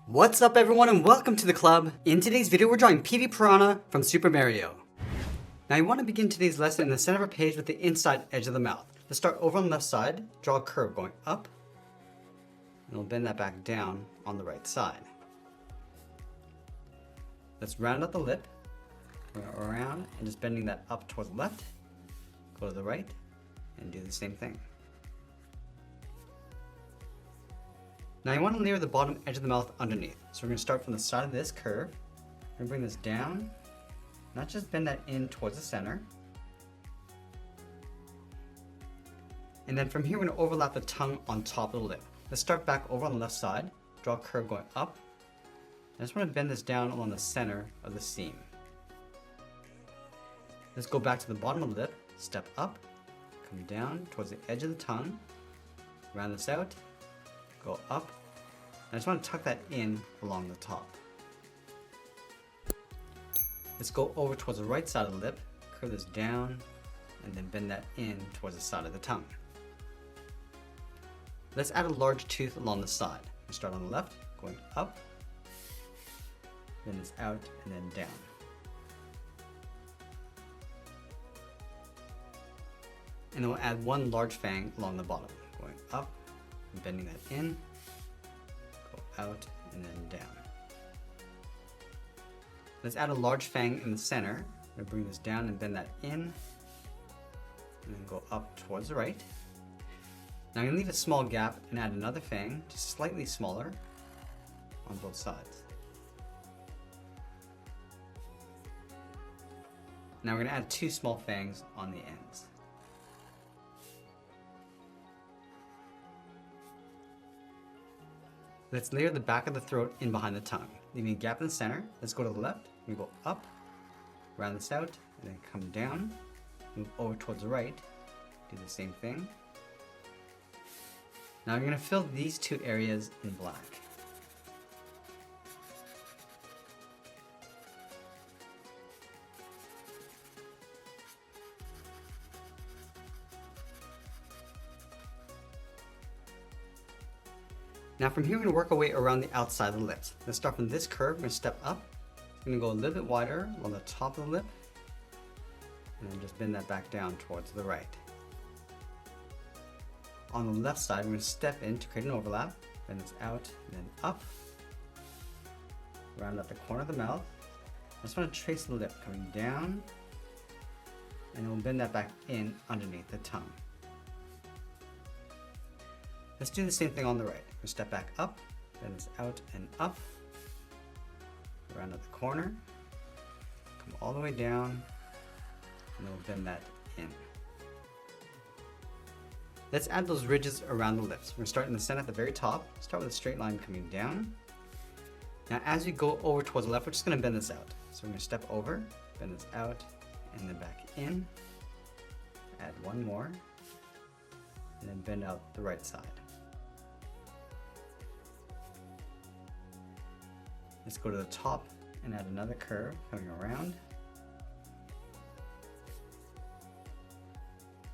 What's up everyone and welcome to the club. In today's video we're drawing Petey Piranha from Super Mario. Now you want to begin today's lesson in the center of a page with the inside edge of the mouth. Let's start over on the left side, draw a curve going up, and we'll bend that back down on the right side. Let's round out the lip, go around and just bending that up towards the left, go to the right, and do the same thing. Now you want to layer the bottom edge of the mouth underneath. So we're going to start from the side of this curve. We're going to bring this down, not just bend that in towards the center. And then from here we're going to overlap the tongue on top of the lip. Let's start back over on the left side, draw a curve going up. I just want to bend this down along the center of the seam. Let's go back to the bottom of the lip, step up, come down towards the edge of the tongue, round this out, go up. I just want to tuck that in along the top. Let's go over towards the right side of the lip, curve this down, and then bend that in towards the side of the tongue. Let's add a large tooth along the side. We start on the left, going up, then it's out, and then down. And then we'll add one large fang along the bottom, going up, and bending that in, go out, and then down. Let's add a large fang in the center. I'm going to bring this down and bend that in, and then go up towards the right. Now I'm going to leave a small gap and add another fang, just slightly smaller, on both sides. Now we're going to add two small fangs on the ends. Let's layer the back of the throat in behind the tongue, leaving a gap in the center. Let's go to the left, we go up, round this out, and then come down, move over towards the right, do the same thing. Now I'm going to fill these two areas in black. Now from here we're going to work our way around the outside of the lips. Let's start from this curve, we're going to step up. We're going to go a little bit wider along the top of the lip, and then just bend that back down towards the right. On the left side, we're going to step in to create an overlap, bend this out, and then up, round out the corner of the mouth. I just want to trace the lip coming down, and then we'll bend that back in underneath the tongue. Let's do the same thing on the right. We'll step back up, bend this out and up, round out the corner, come all the way down, and then we'll bend that in. Let's add those ridges around the lips. We're going to start in the center at the very top, start with a straight line coming down. Now as we go over towards the left, we're just going to bend this out. So we're going to step over, bend this out, and then back in, add one more, and then bend out the right side. Let's go to the top and add another curve coming around.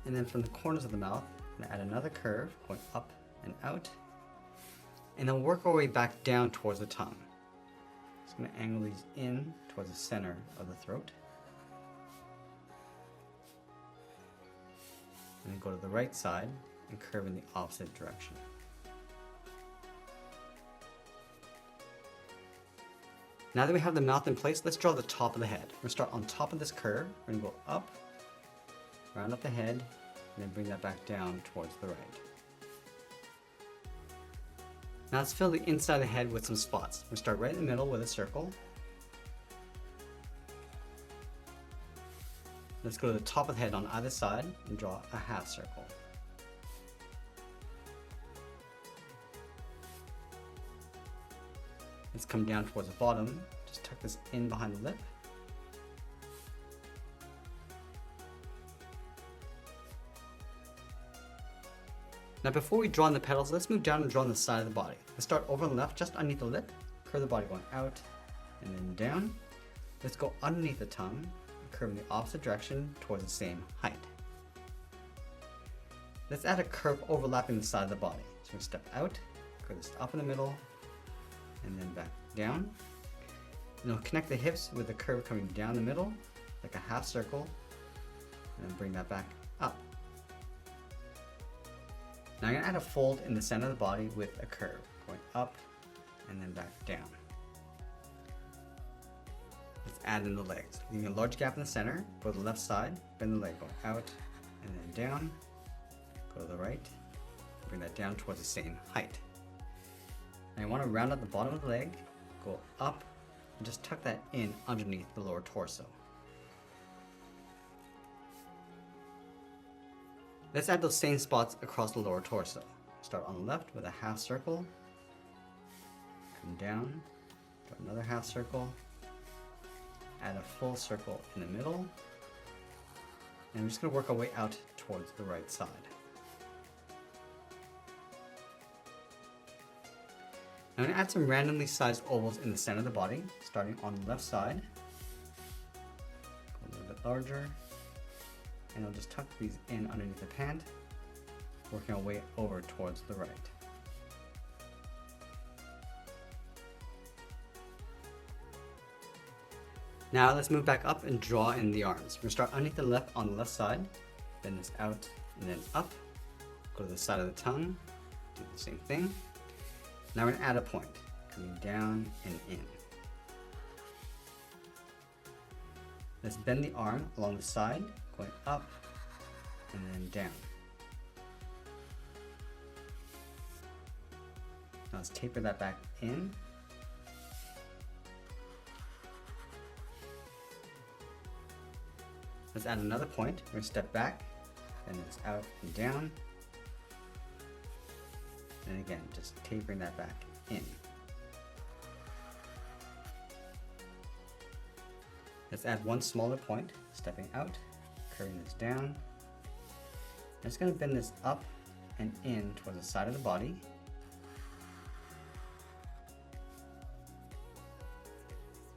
And then from the corners of the mouth, I'm going to add another curve going up and out. And then work our way back down towards the tongue. Just going to angle these in towards the center of the throat. And then go to the right side and curve in the opposite direction. Now that we have the mouth in place, let's draw the top of the head. We're going to start on top of this curve. We're going to go up, round up the head, and then bring that back down towards the right. Now let's fill the inside of the head with some spots. We're going to start right in the middle with a circle. Let's go to the top of the head on either side and draw a half circle. Let's come down towards the bottom, just tuck this in behind the lip. Now before we draw in the petals, let's move down and draw on the side of the body. Let's start over on the left, just underneath the lip, curve the body going out and then down. Let's go underneath the tongue, and curve in the opposite direction towards the same height. Let's add a curve overlapping the side of the body. So we're going to step out, curve this up in the middle, and then back down. And it'll connect the hips with the curve coming down the middle, like a half circle, and then bring that back up. Now I'm going to add a fold in the center of the body with a curve, going up and then back down. Let's add in the legs. Leaving a large gap in the center, go to the left side, bend the leg, going out and then down, go to the right, bring that down towards the same height. Now you want to round out the bottom of the leg, go up, and just tuck that in underneath the lower torso. Let's add those same spots across the lower torso. Start on the left with a half circle, come down, do another half circle, add a full circle in the middle, and I'm just going to work our way out towards the right side. Now I'm going to add some randomly sized ovals in the center of the body, starting on the left side, go a little bit larger, and I'll just tuck these in underneath the pant, working our way over towards the right. Now let's move back up and draw in the arms. We're going to start underneath the left on the left side, bend this out and then up, go to the side of the tongue, do the same thing. Now we're going to add a point, coming down and in. Let's bend the arm along the side, going up and then down. Now let's taper that back in. Let's add another point. We're going to step back, bend this out and down. And again, just tapering that back in. Let's add one smaller point, stepping out, curving this down. I'm just going to bend this up and in towards the side of the body.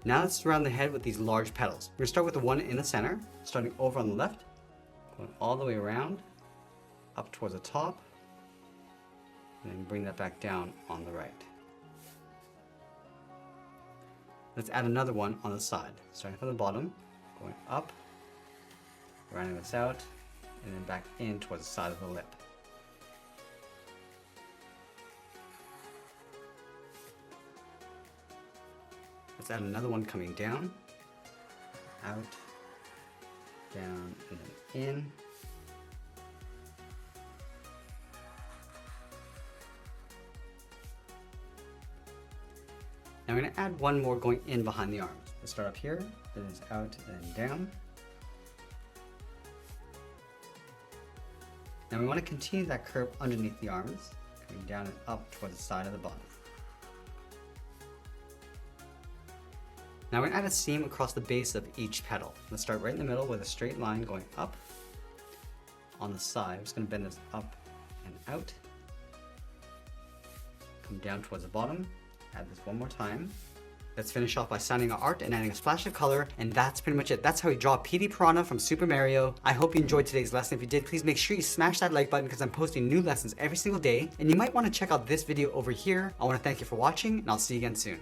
Now let's surround the head with these large petals. We're going to start with the one in the center, starting over on the left, going all the way around, up towards the top, and then bring that back down on the right. Let's add another one on the side, starting from the bottom, going up, rounding this out, and then back in towards the side of the lip. Let's add another one coming down, out, down, and then in. Now we're going to add one more going in behind the arms. Let's start up here, then it's out and then down. Now we want to continue that curve underneath the arms, coming down and up towards the side of the body. Now we're going to add a seam across the base of each petal. Let's start right in the middle with a straight line going up. On the side, I'm just going to bend this up and out. Come down towards the bottom. Add this one more time. Let's finish off by sanding our art and adding a splash of color, and that's pretty much it. That's how we draw Petey Piranha from Super Mario. I hope you enjoyed today's lesson. If you did, please make sure you smash that like button because I'm posting new lessons every single day, and you might want to check out this video over here. I want to thank you for watching, and I'll see you again soon.